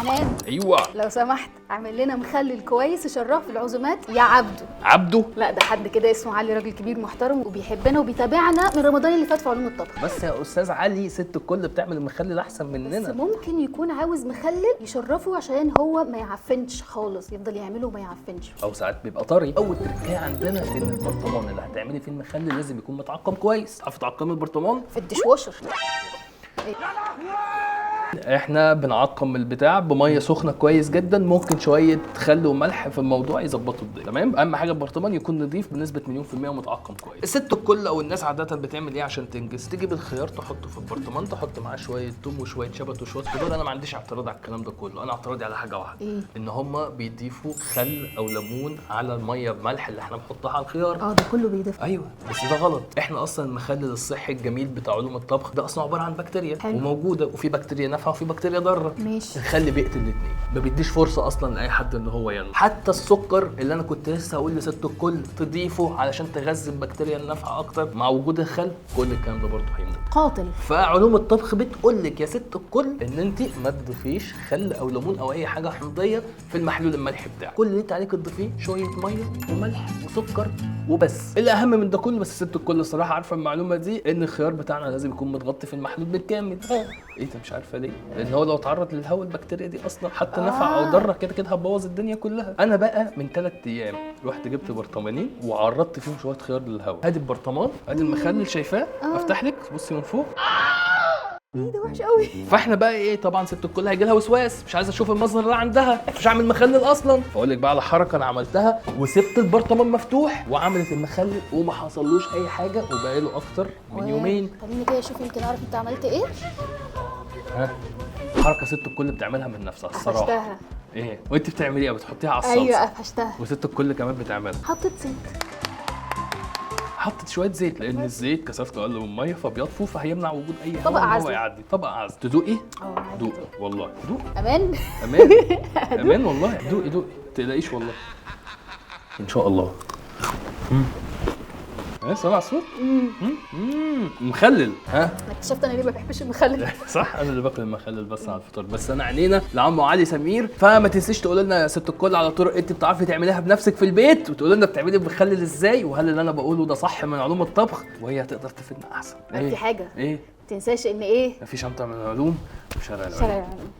حنان، ايوه لو سمحت اعمل لنا مخلل كويس يشرفه في العزومات يا عبده. عبده. لا ده حد كده اسمه علي، راجل كبير محترم وبيحبنا وبيتابعنا من رمضان اللي فات في علوم الطبخ. بس يا استاذ علي ست الكل بتعمل المخلل احسن بس مننا. ممكن يكون عاوز مخلل يشرفه عشان هو ما يعفنش خالص، يفضل يعمله وما يعفنش. او ساعات بيبقى طري. اول تركية عندنا في ان البرطمان اللي هتعملي فيه المخلل لازم يكون متعقم كويس. عارفه تعقمي البرطمان؟ في الديش واشر. احنا بنعقم البتاع بميه سخنه كويس جدا، ممكن شويه خل وملح في الموضوع يظبطوا الدنيا. تمام. اهم حاجه البرطمان يكون نظيف بنسبه 100% ومتعقم كويس. الست الكل او الناس عاده بتعمل ايه عشان تنجز؟ تجيب الخيار تحطه في البرطمان، تحط معاه شويه توم وشويه شبت وشويه خضار. انا ما عنديش اعتراض على الكلام ده كله، انا اعتراضي على حاجه واحده. إيه؟ ان هم بيضيفوا خل او ليمون على الميه بملح اللي احنا بنحطها على الخيار. ده كله بيضيف. ايوه بس ده غلط. احنا اصلا المخلل الصحي الجميل بتاع علوم الطبخ ده اصلا عباره عن بكتيريا. حلو. وموجوده، وفي بكتيريا نافعه وفي بكتيريا ضاره. ماشي. الخل بيقتل الاثنين، ما بيديش فرصه اصلا لاي حد ان هو ينمو. حتى السكر اللي انا كنت لسه هقول لست الكل تضيفه علشان تغذي البكتيريا النافعه اكتر، مع وجود الخل كل الكلام ده برضه هيموت. قاتل. فعلوم الطبخ بتقول لك يا ست الكل ان انت ما تضيفيش خل او ليمون او اي حاجه حمضيه في المحلول الملحي بتاعك. كل اللي انت عليك تضيفيه شويه ميه وملح وسكر وبس. الاهم من ده كله، بس ست الكل الصراحه عارفه المعلومه دي، ان الخيار بتاعنا لازم يكون متغطي في المحلول بالكامل. ايه انت مش عارفه ليه؟ لان هو لو اتعرض للهواء البكتيريا دي اصلا حتى نفع او ضره كده كده هتبوظ الدنيا كلها. انا بقى من 3 ايام رحت جبت برطمانين وعرضت فيهم شويه خيار للهواء. ادي البرطمان، ادي المخلل شايفاه؟ افتح لك بصي من فوق. ايه ده وحش قوي. فاحنا بقى ايه، طبعا ست الكل هيجي لها وسواس، مش عايزه اشوف المصدر اللي عندها، مش هعمل مخلل اصلا. فاقول لك بقى على حركه انا عملتها، وسبت البرطمان مفتوح وعملت المخلل وما حصلوش اي حاجه، وبقى له اكتر من يومين. خليني كده اشوف يمكن اعرف انت عملت ايه. ها، حركه ست الكل بتعملها من نفسها الصراحه. قفشتها. ايه وانت بتعملي ايه؟ بتحطيها على الصلصه. ايوه قفشتها. وست الكل كمان بتعملها. حطيت زيت. حطت شويه زيت لان الزيت كثافته اقل من الميه فبيطفو، فهيمنع وجود اي طبق هواء ان هو عزل. يعدي. طبق عزل. تدوقي؟ عادي دوق كده. والله دوق. امان. امان. امان والله. دوقي دوقي ما تقلقيش والله ان شاء الله. ايه سامع الصوت؟ مخلل. ها انا اكتشفت انا ليه ما بحبش المخلل. صح، انا اللي باكل المخلل بس على الفطار. بس انا عنينا لعم علي سمير، فما تنسيش تقول لنا يا ست الكل على طرق انت بتعرفي تعمليها بنفسك في البيت، وتقول لنا بتعملي المخلل ازاي، وهل اللي انا بقوله ده صح من علوم الطبخ، وهي هتقدر تفيدنا احسن. في حاجه ايه؟ ما تنساش ان ايه مفيش امتع من العلوم وشارع العلوم. شارع العلوم.